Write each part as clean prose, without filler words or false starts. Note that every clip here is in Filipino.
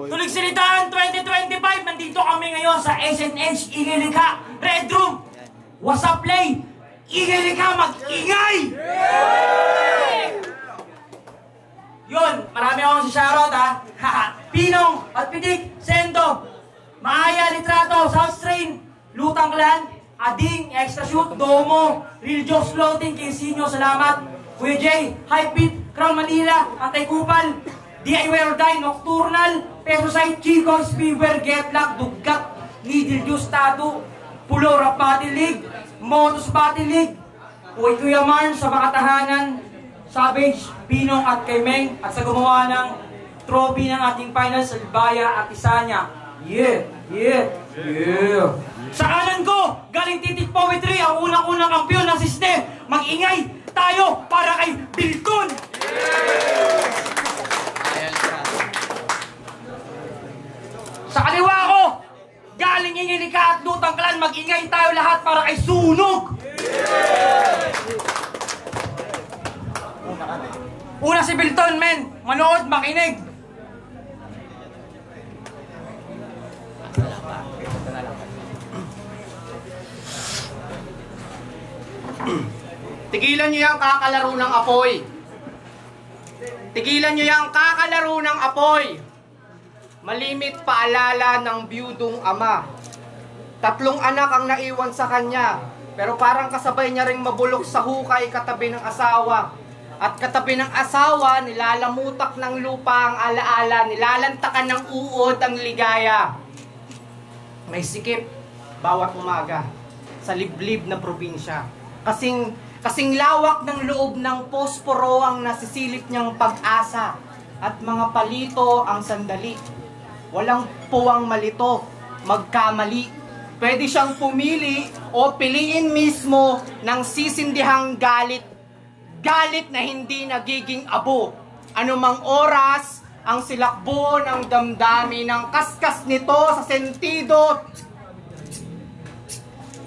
Tuligsilitaan 2025, nandito kami ngayon sa SNH Ingilika Red Room. What's up, play? Ingilika, mag-ingay! Yun, marami akong si-shoutout ha. Pinong, Alpidik, Sendo, Maaya, Litrato, South Strain, Lutang Clan, Ading, Extra Shoot, Domo, Real Jokes Floating, Kinsinyo, salamat. Kuya Jay, Hypebeat, Crown Manila, Antay Kupal, DIY or Die, Nocturnal, Peso Side, Chico, Speedwear, Get Luck, Dugat, Needle Juice, Tattoo, Pulo, Rap Battle League, Motos Battle League, Kuya Marn, sa mga tahanan, Savage, Pinong at kay Meng, at sa gumawa ng trophy ng ating finals, Albaya at Isanya. Yeah! Sa kanan ko, galing Titik Poetry, ang unang-unang kampiyon ng Sisne. Mag-ingay tayo para kay Bilton! Sa kaliwa ko, galing Ingilika at Lutang Clan, mag-ingay tayo lahat para kay Sunog! Una si Bilton, men. Manood, makinig. Tigilan niyo yung kakalaro ng apoy. Tigilan niyo yung kakalaro ng apoy. Malimit paalala ng biyudong ama. 3 anak ang naiwan sa kanya, pero parang kasabay niya ring mabulok sa hukay katabi ng asawa. At katabi ng asawa, nilalamutak ng lupa ang alaala, nilalantakan ng uod ang ligaya. May sikip bawat umaga sa liblib na probinsya. Kasing lawak ng loob ng posporo ang nasisilip niyang pag-asa. At mga palito ang sandali. Walang puwang malito, magkamali. Pwede siyang pumili o piliin mismo ng sisindihang galit. Galit na hindi nagiging abo. Anumang oras, ang silakbo ng damdamin ng kaskas nito sa sentido.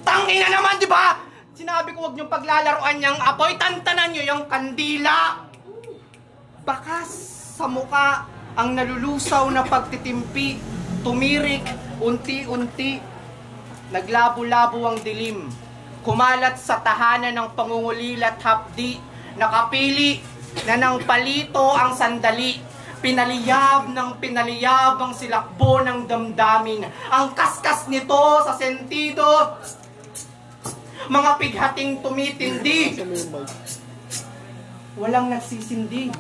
Tangina naman, di ba? Sinabi ko huwag niyong paglalaroan niyang apoy, tantanan niyo yung kandila. Baka sa muka ang nalulusaw na pagtitimpi, tumirik, unti-unti. Naglabo-labo ang dilim. Kumalat sa tahanan ng pangungulilat hapdi. Nakapili na ng palito ang sandali. Pinaliyab ng pinaliyab ang silakbo ng damdamin. Ang kaskas nito sa sentido. Mga pighating tumitindi. Walang nagsisindi.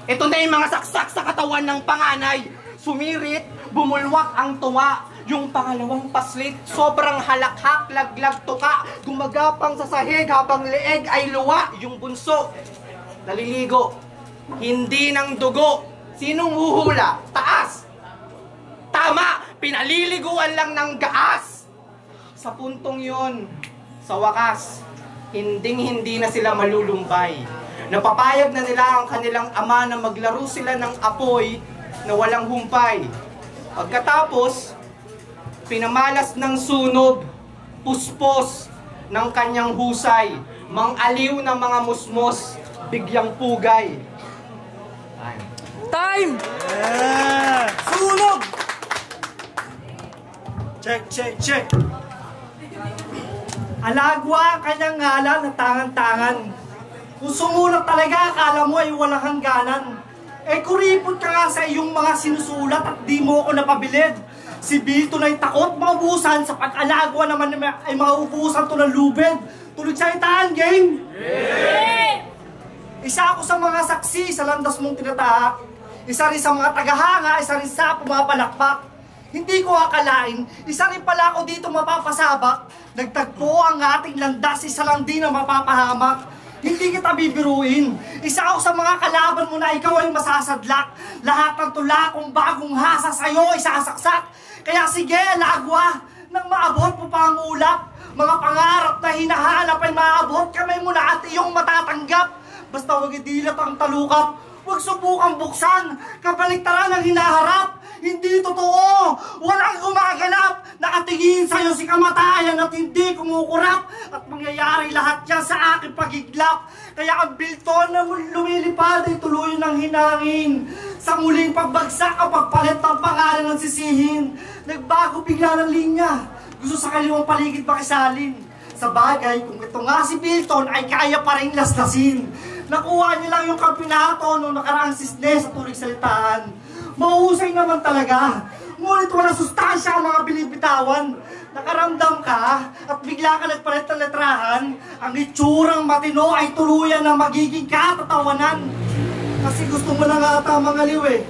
Ito na yung mga saksak sa katawan ng panganay. Sumirit, bumulwak ang tuwa. Yung pangalawang paslit, sobrang halakhak, laglag tuka. Gumagapang sa sahig habang leeg ay luwa. Yung bunso, naliligo. Hindi ng dugo, Sinong huhula? Taas! Tama! Pinaliliguan lang ng gaas! Sa puntong yon, sa wakas, hinding-hindi na sila malulumbay. Napapayag na nila ang kanilang ama na maglaro sila ng apoy na walang humpay. Pagkatapos, pinamalas ng sunog, puspos ng kanyang husay, mang-aliw ng mga musmos, bigyang pugay. Time! Yeah! Sunog! Check. Alagwa ang kanyang ngalan na tangan-tangan. Kung sumulat talaga, akala mo ay walang hangganan. Kuripot ka nga sa iyong mga sinusulat at di mo ako napabilid. Si Bito na'y takot maubusan, sa pag-alagwa naman ay maubusan to ng lubid. Tulad sa itaan, game! Yeah! Isa ako sa mga saksi sa landas mong tinatahak. Isa rin sa mga tagahanga, isa rin sa pumapalakpak. Hindi ko akalain, isa rin pala ako dito mapapasabak. Nagtagpo ang ating landas, isa lang din ang mapapahamak. Hindi kita bibiruin. Isa ako sa mga kalaban mo na ikaw ay masasadlak. Lahat ng tula kong bagong hasa sa'yo ay sasaksak. Kaya sige, lagwa, nang maabot mo pa ang ulap. Mga pangarap na hinahanap ay maabot, kamay mo na at iyong matatanggap. Basta huwag idilat ang talukap, huwag subukang buksan, kabaliktaran ang hinaharap. Hindi totoo, walang gumaganap. Nakatingin sa'yo si kamatayan at hindi kumukurap. At mangyayari lahat yan sa aking pagiglap. Kaya ang bilton na lumilipad ay tuloy ng hinangin. Sa muling pagbagsak ang pagpalit ng pangalan ng sisihin. Nagbago bigla ng linya, gusto sa kaliwang paligid makisalin. Sa bagay, kung ito nga si Bilton ay kaya pa rin laslasin. Nakuha niya lang yung kampinato nung nakaraang sisne sa tulig salitaan. Mahusay naman talaga, ngunit walang sustansya ang mga binibitawan. Nakaramdam ka at bigla ka nagpalit ng letrahan. Ang itsurang matino ay tuluyan na magiging katatawanan. Kasi gusto mo na nga ata mga liw eh.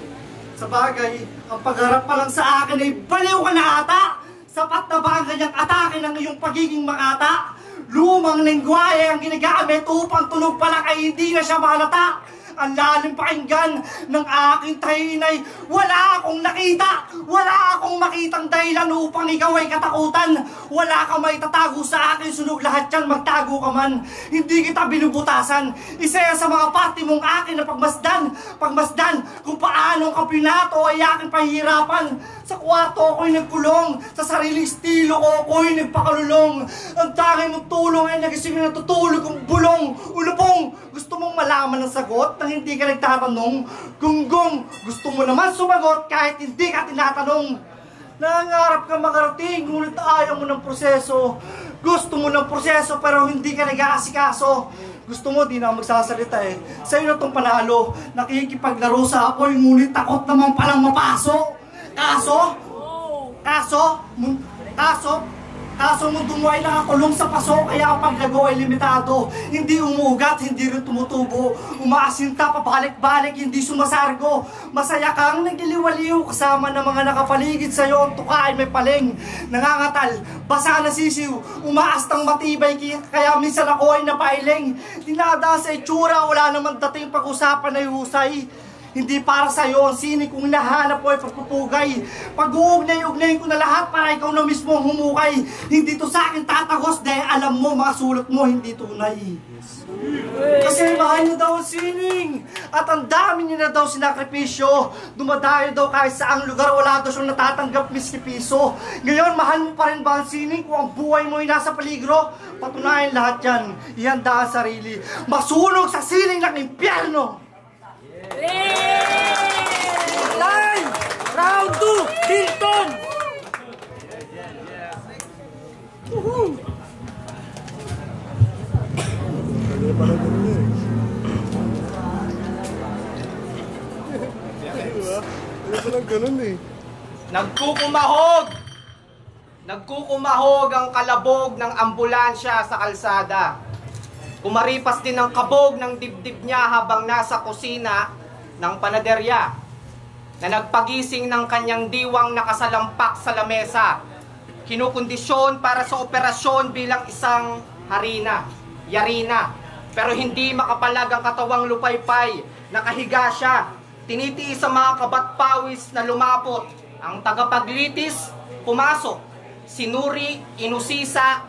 Sa bagay, ang pagharap pa lang sa akin ay baliw ka na ata. Sapat na ba ang kanyang atake ng iyong pagiging makata? Lumang lengguwahe ang ginagamit upang tunog pa lang ay hindi na siya mahalata. Ang lalim pakinggan ng aking tahinay. Wala akong nakita, wala akong makitang dahilan upang ikaw ay katakutan. Wala kang may tatago sa akin, sunog lahat yan, magtago ka man. Hindi kita binubutasan. Isa yan sa mga party mong akin na pagmasdan kung paano ang kampinato ay aking pahihirapan. Sa kwarto ako'y nagkulong, sa sariling estilo ko ako'y nagpakalulong. Ang tanging mong tulong ay nagising na natutulog kong bulong. Ulupong, gusto mong malaman ang sagot nang hindi ka nagtatanong? Gunggong, gusto mo naman sumagot kahit hindi ka tinatanong. Nangangarap ka makarating, ngunit ayaw mo ng proseso. Gusto mo ng proseso pero hindi ka nag-aasikaso. Gusto mo, di na magsasalita eh. Sa'yo na itong panalo, nakikipaglaro sa apoy, ngunit takot naman palang mapaso. Kaso mo dumuay nakakulong sa paso, kaya ang paglago ay limitado. Hindi umuugat, hindi rin tumutubo. Umaasinta, pabalik-balik, hindi sumasargo. Masaya kang nagliliwaliw kasama ng mga nakapaligid sa'yo. Ang tuka ay may paling, nangangatal, basa na sisiw. Umaastang matibay, kaya minsan ako ay napailing. Dinadaan sa itsura, wala naman dating pag-usapan ay husay. Hindi para sa'yo ang sinig kung hinahanap ko ay pagpupugay. Pag-uugnay-ugnay ko na lahat para ikaw na mismo ang humukay. Hindi to sa akin tatagos dahil alam mo mga sulat mo hindi tunay. Kasi mahal niya daw ang sining at ang dami niya na daw sinakripisyo. Dumadayo daw kahit saang lugar, wala daw siyang natatanggap miski piso. Ngayon mahal mo pa rin ba ang sining kung ang buhay mo ay nasa peligro? Patunayan lahat yan, ihanda ang sarili. Masunog sa sining ng impyerno. Time! Round 2! Bilton! Nagkukumahog ang kalabog ng ambulansya sa kalsada. Kumaripas din ang kabog ng dibdib niya habang nasa kusina ng panaderya na nagpagising ng kanyang diwang nakasalampak sa lamesa. Kinukondisyon para sa operasyon bilang isang yarina. Pero hindi makapalag ang katawang lupaypay. Nakahiga siya tinitiis sa mga kabatpawis na lumapot. Ang tagapaglitis, pumasok. Sinuri, inusisa,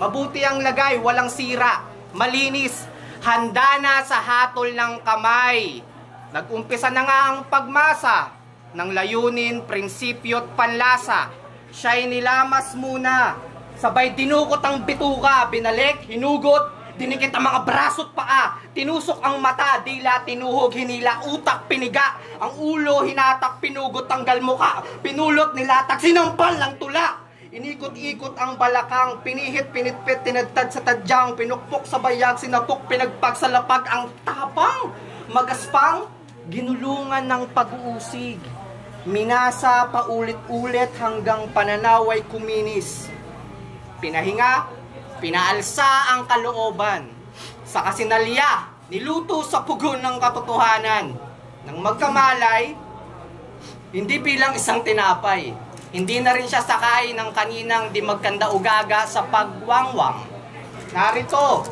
mabuti ang lagay, walang sira, malinis, handa na sa hatol ng kamay. Nag-umpisa na nga ang pagmasa ng layunin, prinsipyo at panlasa. Siya'y nilamas muna, sabay dinukot ang bituka, binalik, hinugot, dinikit ang mga braso't paa, tinusok ang mata, dila, tinuhog, hinila, utak, piniga, ang ulo, hinatak, pinugot, tanggal muka, pinulot, nilatag, sinampal ang tula. Inikot-ikot ang balakang, pinihit, pinitpit, tinadtad sa tadyang, pinukpok sa bayag, sinapok, pinagpag sa lapag, ang tapang, magaspang, ginulungan ng pag-uusig. Minasa paulit-ulit hanggang pananaway kuminis. Pinahinga, pinaalsa ang kalooban. Sa kasinalya, niluto sa pugon ng katotohanan. Nang magkamalay, hindi bilang isang tinapay. Hindi na rin siya sakay ng kaninang di magkanda-ugaga sa pagwangwang. Narito,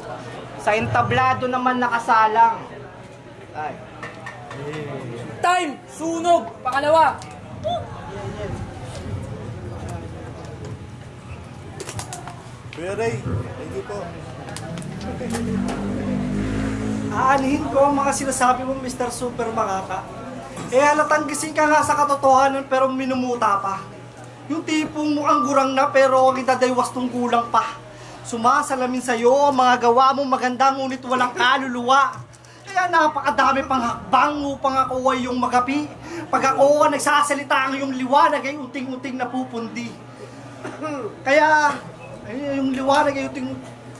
sa entablado naman nakasalang. Ay. Time! Sunog! Pangalawa! Ray, thank you po. Aanihin ko ang mga sinasabi mo, Mr. Super Makaka. Halatang gising ka nga sa katotohanan pero minumuta pa. Yung tipong mukhang gurang na pero ang itadaywas tong kulang pa. Sumasalamin sa'yo ang mga gawa mo maganda ngunit walang kaluluwa. Kaya napakadami pang hakbang upang ako ay yung magapi. Pag ako nagsasalita ang iyong liwanag ay unting-unting napupundi. Kaya yung liwanag ay unting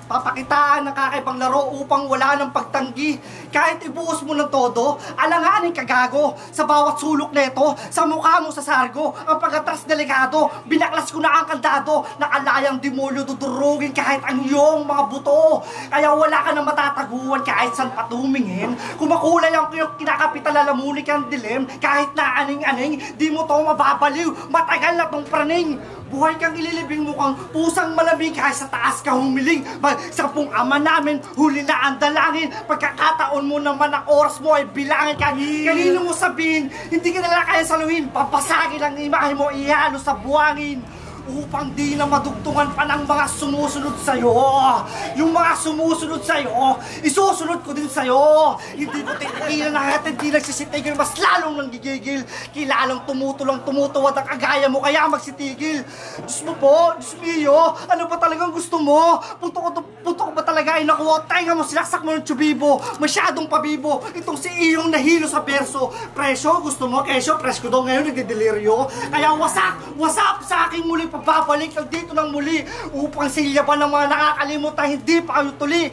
papakitaan ng kakaibang laro upang wala ng pagtanggi. Kahit ibuhos mo ng todo, alanganin kagago. Sa bawat sulok neto, sa mukha mo sa sargo, ang pagkatras delikado, binaklas ko na ang kandado, nakalayang demolyo dudurugin kahit ang iyong mga buto. Kaya wala ka na matataguan kahit saan patumingin. Kung makulay ang kinakapital, lalamunin kang dilim, kahit na aning-aning, di mo to mababaliw, matagal na tong praning. Buhay kang ililibing mukhang pusang malamig kahit sa taas ka humiling. Sampung ama namin, huli na ang dalangin. Pagkakataon mo naman ang oras mo ay bilangin ka. Kanino mo sabihin, hindi ka nila kaya saluhin. Papasagin ang imahe mo, ihalo sa buwangin. Upang di na madugtungan pa ng mga sumusunod sa'yo. Yung mga sumusunod sa'yo, isusunod ko din sa'yo. Hindi ko titigilan na kahit hindi nagsisitigil, mas lalong nang gigigil. Kilalang tumutuwad ang kagaya mo, kaya magsitigil. Diyos mo po, Diyos mio, ano ba talagang gusto mo? Punto ko ba talaga ay nakuha? Tainga mo, sinaksak mo ng tsubibo. Masyadong pabibo, itong si iyong nahilo sa perso. Presyo, gusto mo, kesyo, presko daw ngayon, nagdideliryo. Kaya wasak sa aking muli babalik lang dito ng muli upang silyaban ng mga nakakalimutan hindi pa kayo tuli.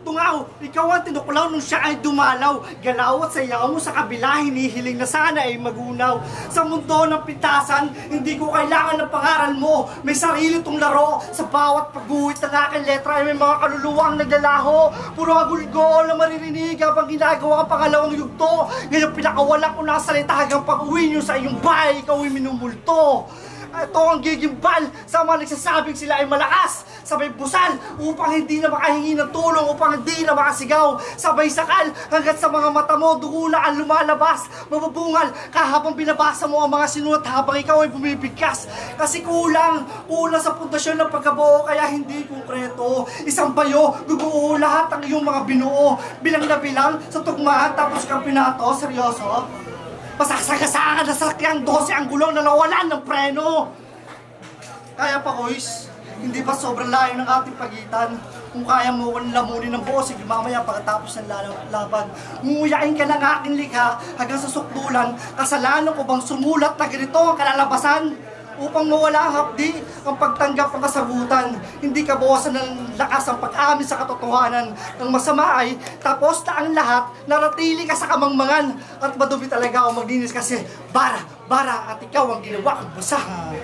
Tungaw, ikaw ang tinuklaw nung siya ay dumalaw. Galaw at sayaw mo sa kabila, hinihiling na sana ay magunaw. Sa mundo ng pintasan, hindi ko kailangan ng pangaral mo. May sarili tong laro. Sa bawat pagguhit ng aking letra ay may mga kaluluwang naglalaho. Puro agulgol na maririnig habang ginagawa ang pangalawang yugto. Ngayon pinakawalan ko na salita hanggang pag-uwi nyo sa iyong bahay, ikaw ay minumulto. Ito ang gigimbal sa mga nagsasabing sila ay malakas. Sabay busal upang hindi na makahingi ng tulong, upang hindi na makasigaw. Sabay sakal hanggat sa mga mata mo dugo na ang lumalabas. Mabubungal kahabang binabasa mo ang mga sinulat habang ikaw ay bumibigkas. Kasi kulang sa pundasyon ng pagkabuo kaya hindi konkreto. Isang bayo, guguo lahat ang iyong mga binuo. Bilang na bilang sa tugmaan tapos kang pinato, seryoso? Pasasagasakan na sakyang 12 ang gulong na nawalan ng preno. Kaya pa, Kois, hindi ba sobrang layo ng ating pagitan? Kung kaya mo lamunin ng buo, sige mamaya pagkatapos ng laban. Nguyain ka ng aking likha hanggang sa sukdulan. Kasalanan ko bang sumulat na ganito ang kalalabasan? Upang mawala ang hapdi, ang pagtanggap ng kasagutan. Hindi ka bawasan ng lakas ang pag-amin sa katotohanan. Ang masama ay, tapos na ang lahat, naratili ka sa kamangmangan. At madumi talaga ako maglinis kasi bara, at ikaw ang ginawa kong basahan.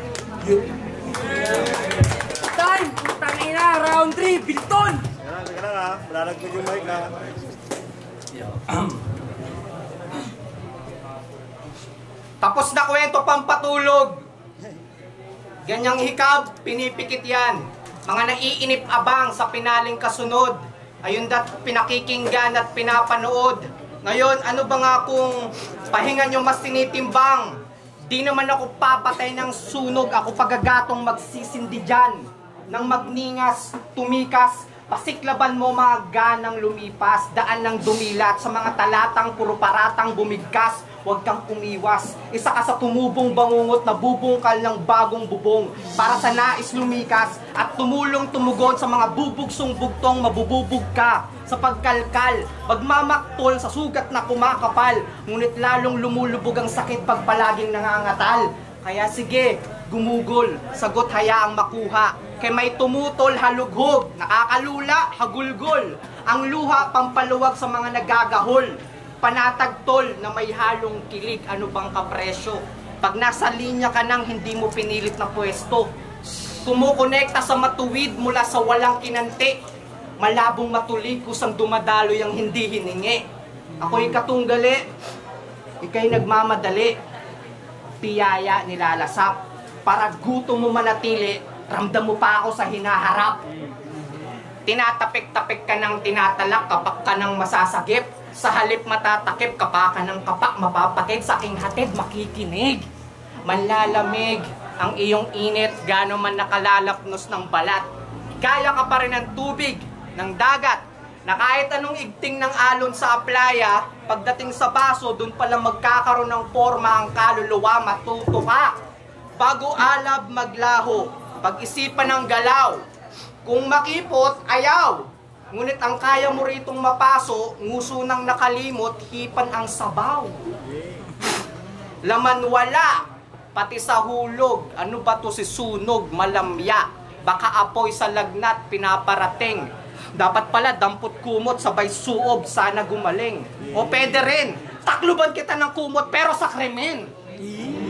Time! Tangina! Round 3! Bilton! Teka lang ha, malalagpag yung mic ha. Tapos na kwento pampatulog. Ganyang hikab, pinipikit yan. Mga naiinip abang sa pinaling kasunod. Ayun dat pinakikinggan at pinapanood. Ngayon, ano ba nga kung pahinga nyo mas tinitimbang? Di naman ako papatay ng sunog, ako pagagatong magsisindi dyan. Nang magningas, tumikas, pasiklaban mo mga ganang lumipas, daan ng dumilat, sa mga talatang puro paratang bumigkas, huwag kang umiwas. Isa ka sa tumubong bangungot na bubungkal ng bagong bubong para sa nais lumikas at tumulong tumugon sa mga bubugsong bugtong mabububog ka sa pagkalkal, magmamaktol sa sugat na kumakapal, ngunit lalong lumulubog ang sakit pag palaging nangangatal. Kaya sige, gumugol, sagot hayaang makuha, kay may tumutol halughog, nakakalula, hagulgol, ang luha pampaluwag sa mga nagagahol, panatagtol na may halong kilig, ano bang kapresyo? Pag nasa linya ka nang hindi mo pinilit na pwesto, kumukonekta sa matuwid mula sa walang kinanti, malabong matulikos ang dumadaloy ang hindi hiningi. Ako'y katunggali, ika'y nagmamadali, piyaya nilalasap, para gutom mo manatili, ramdam mo pa ako sa hinaharap. Tinatapik-tapik ka ng tinatalak, kapak ka ng masasagip, sa halip matatakip, kapak ka ng kapak, mapapatid sa aking hatid, makikinig. Manlalamig ang iyong init, gano'n man nakalalapnos ng balat. Kaya ka pa rin ng tubig, ng dagat, na kahit anong igting ng alon sa playa, pagdating sa baso, dun pala magkakaroon ng forma ang kaluluwa, matuto ka. Bago alab maglaho, pag-isipan ng galaw, kung makipot, ayaw. Ngunit ang kaya mo ritong mapaso, nguso ng nakalimot, hipan ang sabaw. Laman wala, pati sa hulog, ano ba to si sunog, malamya, baka apoy sa lagnat, pinaparating. Dapat pala dampot kumot, sabay suob, sana gumaling. O pwede rin, takluban kita ng kumot, pero sa krimen.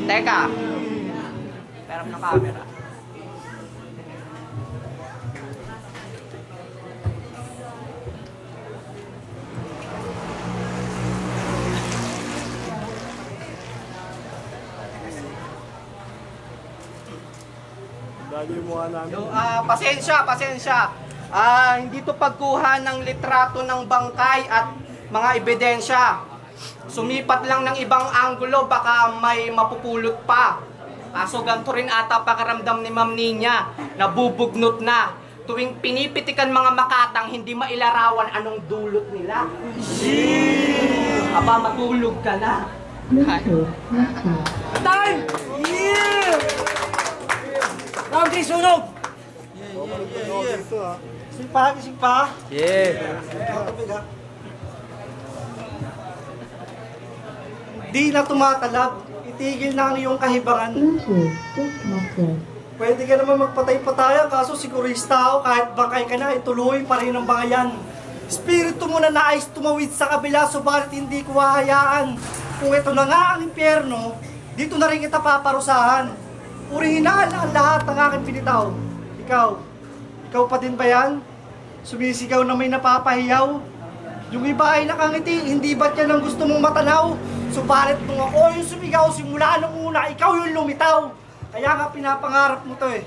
Teka, pero ng camera. Lagi yung mukha namin. Pasensya. Hindi to pagkuha ng litrato ng bangkay at mga ebidensya. Sumipat lang ng ibang anggulo, baka may mapupulot pa. Kaso ganito rin ata pakiramdam ni Ma'am Ninya, nabubugnot na. Tuwing pinipitikan mga makatang, hindi mailarawan anong dulot nila. Aba, matulog ka na. Time! Yeah! Round 3, sunog! Gising pa. Di na tumatalab, itigil na ang iyong kahibangan. Pwede ka naman magpatay-patayan, kaso sigurista ako, kahit bangkay ka na, ituloy pa rin ang bangayan. Espiritu mo na nais tumawid sa kabila, subalit hindi ko hahayaan. Kung ito na nga ang impyerno, dito na rin kita paparusahan. Orihinal ang lahat ng aking pinitaw. Ikaw pa din ba yan? Sumisigaw na may napapahiyaw? Yung iba ay nakangiti, hindi ba't yan ang gusto mong matanaw? Subalit nung ako yung sumigaw, simula nung una, ikaw yung lumitaw. Kaya nga pinapangarap mo to eh.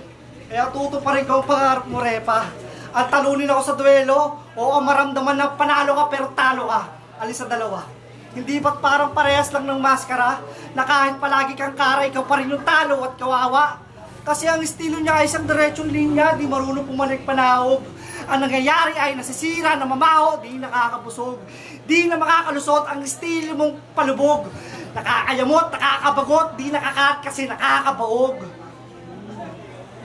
Kaya tutuparin ko ang pangarap mo, Repa. At talunin ako sa duelo, o maramdaman na panalo ka pero talo ka. Alis sa dalawa. Hindi ba't parang parehas lang ng maskara, na kahit palagi kang kara, ikaw pa rin yung talo at kawawa? Kasi ang estilo niya ay isang diretsong linya, di marunong pumanig panahog. Ang nangyayari ay nasisira, namamaho, di nakakabusog. Di na makakalusot ang estilo mong palubog. Nakakayamot, nakakabagot, di nakakaat kasi nakakabaog.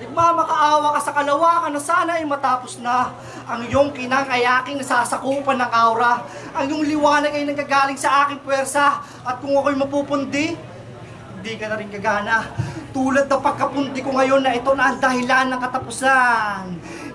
Nagmamakaawa ka sa kalawakan na sana ay matapos na. Ang iyong kinakayaking nasasakupan ng aura. Ang iyong liwanag ay nanggagaling sa aking puwersa. At kung ako'y mapupundi, hindi ka na rin gagana. Tulad ng pagkapunti ko ngayon na ito na ang dahilan ng katapusan.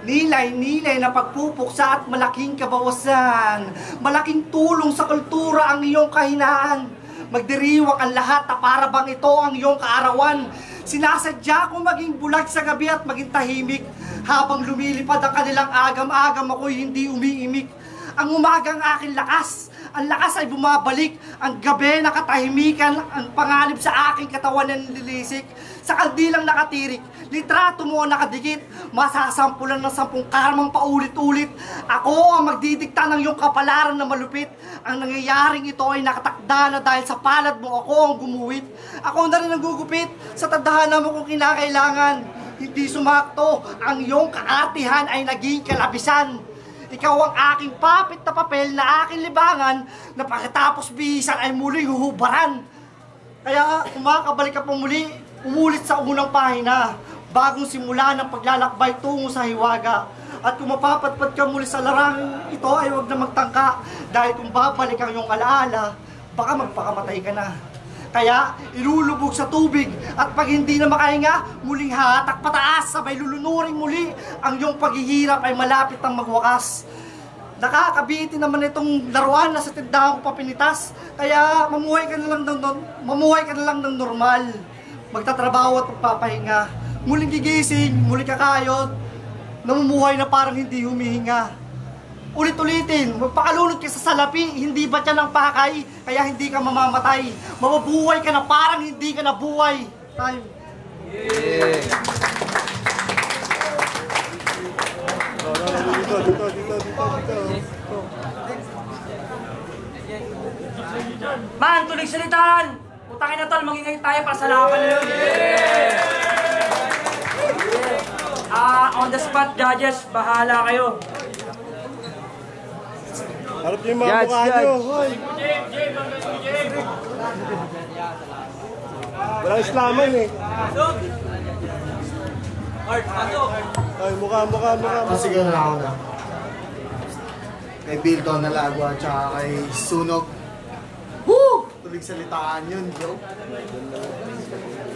Nilay-nilay na pagpupuksa at malaking kabawasan. Malaking tulong sa kultura ang iyong kahinaan. Magdiriwang ang lahat na para bang ito ang iyong kaarawan. Sinasadya kong maging bulag sa gabi at maging tahimik. Habang lumilipad ang kanilang agam-agam, ako'y hindi umiimik. Ang umagang aking lakas, Ang lakas ay bumabalik. Ang gabi na katahimikan, ang panganib sa aking katawan na nililisik. Sa kaldilang nakatirik, litrato mo nakadikit. Masasampulan ng 10 karmang paulit-ulit. Ako ang magdidikta ng iyong kapalaran na malupit. Ang nangyayaring ito ay nakatakda na dahil sa palad mo ako ang gumuhit. Ako na rin ang gugupit sa tadhana mo kung kinakailangan. Hindi sumakto, ang iyong kaartihan ay naging kalabisan. Ikaw ang aking papit na papel na aking libangan na pagkatapos bihisan ay muling huhubaran. Kaya kumakabalik ka pa muli, umulit sa unang pahina, bagong simula ng paglalakbay tungo sa hiwaga. At kung mapapatpat ka muli sa larang ito ay huwag na magtangka, dahil kung babalik ang iyong alaala, baka magpakamatay ka na. Kaya ilulubog sa tubig at pag hindi na makahinga, muling hatak pataas, sabay lulunuring muli. Ang iyong paghihirap ay malapit ang magwakas. Nakakabitin naman itong laruan na sa tindahan ko papinitas. Kaya mamuhay ka na lang ng normal. Magtatrabaho at magpapahinga. Muling gigising, muling kakayod. Namumuhay na parang hindi humihinga. Ulit-ulitin, magpakalunod ka sa salapi, hindi ba yan ang pakay, kaya hindi ka mamamatay. Mabubuhay ka na parang hindi ka nabuhay. Time. Yeah. Dito. Man, tuloy salitaan! Putangin na tol, magingay tayo para sa laban na yun. On the spot, judges, bahala kayo. Harap niyo yung mga mukha niyo. Hoy. Walang islaman eh. Ay, mukha. Sige na ako na. Kay Bilton na Lagwa at saka kay Sunog. Woo! Tulig salitaan yun, joke.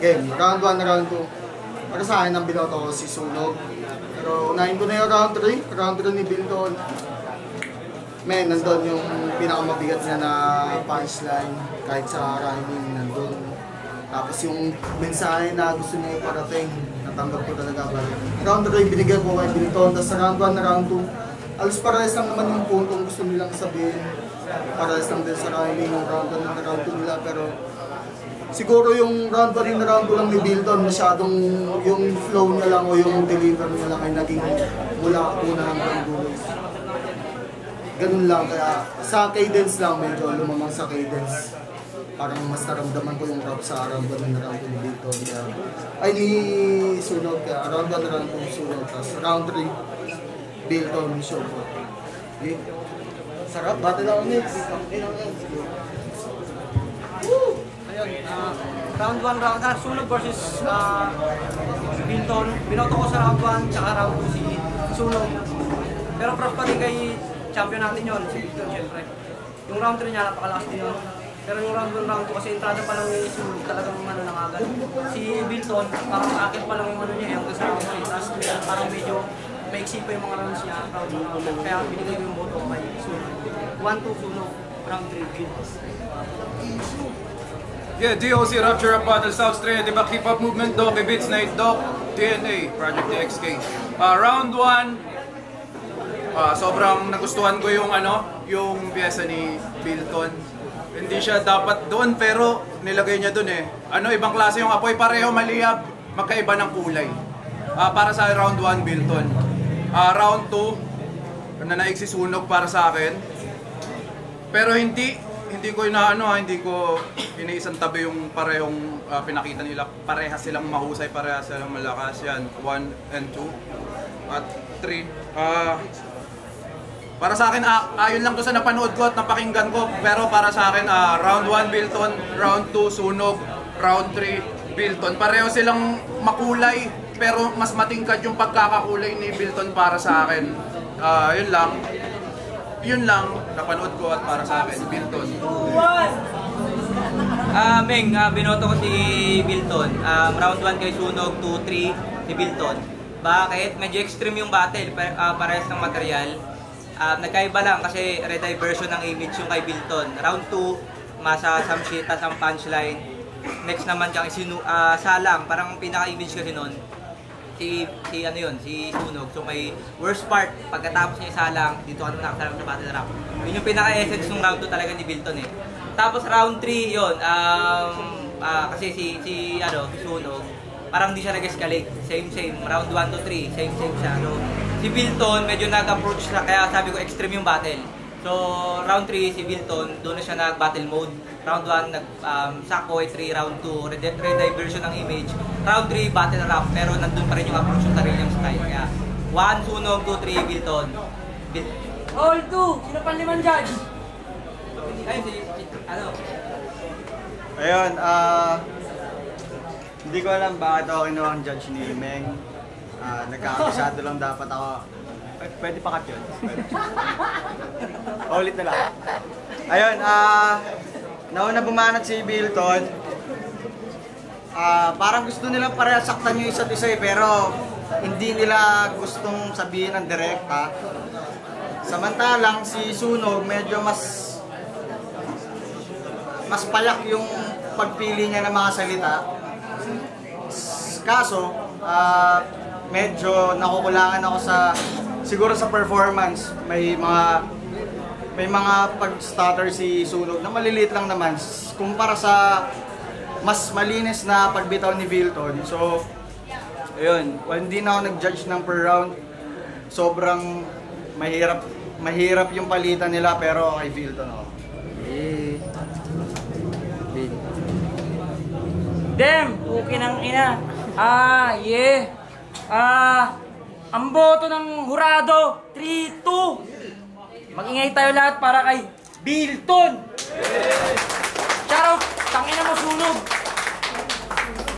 Game, round 1 na round 2. Para sa akin ang binoto ko si Sunog. Pero unahin ko na yung round 3. Round 3 ni Bilton. Men, nandun yung pinakamabigat niya na punchline. Kahit sa rhyming, nandun. Tapos yung mensahe na gusto niya iparating, natanggap ko talaga ba. Round 3, binigyan ko kay Bilton. Tapos sa round 1 na round 2, alos parehas lang naman yung puntong gusto nilang sabihin. Parehas lang din sa rhyming yung round 1 na round 2 nila. Pero siguro yung round 1 na round 2 lang ni Bilton, masyadong yung flow niya lang o yung deliver niya lang ay naging mula una hanggang dulo. Ganun lang, kaya sa cadence lang medyo lumamang sa cadence. Parang mas naramdaman ko yung rap sa round 1 na round 2 ni Bilton. Ay ni Sunog, kaya round 1 na round 2 Sunog. Tapos round 3, Bilton show ko. Okay. Sarap, battle ako next. Round 1, Sunog versus Bilton. Binoto ko sa round 1, tsaka round 2 si Sunog. Pero props pa din kay champion natin yun, si Bilton syempre. Yung round 3 niya, napakalakas din yun. Pero yung round 1, round 2, kasi entrada pa lang yung Sunog, talagang nangagal. Si Bilton, parang akit pa lang yung niya, yung sa round 3. Tapos parang medyo maiksi pa yung mga rounds niya, round 1. Kaya binigay ko yung boto kay Sunog. 1-2 Sunog, round 3 Bilton. Yeah, DOC Rapture Up Battle South Australia, diba Keep Up Movement, Doc, Beats, Night Doc, DNA, Project DXK. Round 1, sobrang nagustuhan ko yung yung piyesa ni Bilton. Hindi siya dapat doon pero nilagay niya doon eh. Ibang klase yung apoy, pareho maliyab, magkaiba ng kulay. Para sa round 1 Bilton. Round 2, nanaig si Sunog para sa akin. Pero hindi ko hindi ko iniisang tabi yung parehong pinakita nila. Parehas silang mahusay, parehas silang malakas yan. 1 and 2 at 3. Para sa akin, ayon lang to sa napanood ko at napakinggan ko. Pero para sa akin, round 1 Bilton, round 2 Sunog, round 3 Bilton. Pareho silang makulay, pero mas matingkad yung pagkakakulay ni Bilton para sa akin. Yun lang, napanood ko at para sa akin, Bilton. Meng, binoto ko si Bilton. Round 1 kay Sunog, 2-3 si Bilton. Bakit? Medyo extreme yung battle, parehas ng material. Nagkaiba lang kasi rediversion ng image yung kay Bilton. Round 2, masa some shit, ang punchline. Next naman kang Salang, parang pinaka-image kasi nun. si Sunog. So may worst part, pagkatapos niya isa lang, dito ka naman nakasalang sa battle rap. Yun yung pinaka-essence ng round 2 talaga ni Bilton eh. Tapos round 3, yun, kasi si Sunog, parang di siya nag-escalate. Same. Round 1 to 3, same siya. So, si Bilton, medyo nag-approach siya, kaya sabi ko extreme yung battle. So, round 3, si Bilton, doon na siya nag-battle mode. Round 1, nag-Sakoy, 3, round 2, rediversion ng image. Round 3, battle rap, pero nandun pa rin yung approach yung Tariliang style. Kaya, 1, Sunog, 2, 3, Bilton. All 2, sino pa 5 judge? Ayun, Ayun, hindi ko alam bakit ako kinuha ang judge ni Meng. Nagkakasado lang dapat ako. Pwede pa cut yun. Ulit na lang. Ayun, nauna bumanat si Bilton. Parang gusto nilang parehas saktan yung isa't isa pero hindi nila gustong sabihin ng direkta. Samantalang si Sunog medyo mas payak yung pagpili niya ng mga salita. Kaso, medyo nakukulangan ako siguro sa performance. May mga pag-stutter si Sunog na maliliit lang naman kumpara sa mas malinis na pagbitaw ni Bilton. So, ayun, hindi na ako nag-judge ng per round. Sobrang mahirap yung palitan nila pero kay Bilton ako. Damn! Okay ng ina. Ang boto ng hurado, 3-2. Mag-ingay tayo lahat para kay Bilton. Shoutout, tangina mo Sunog.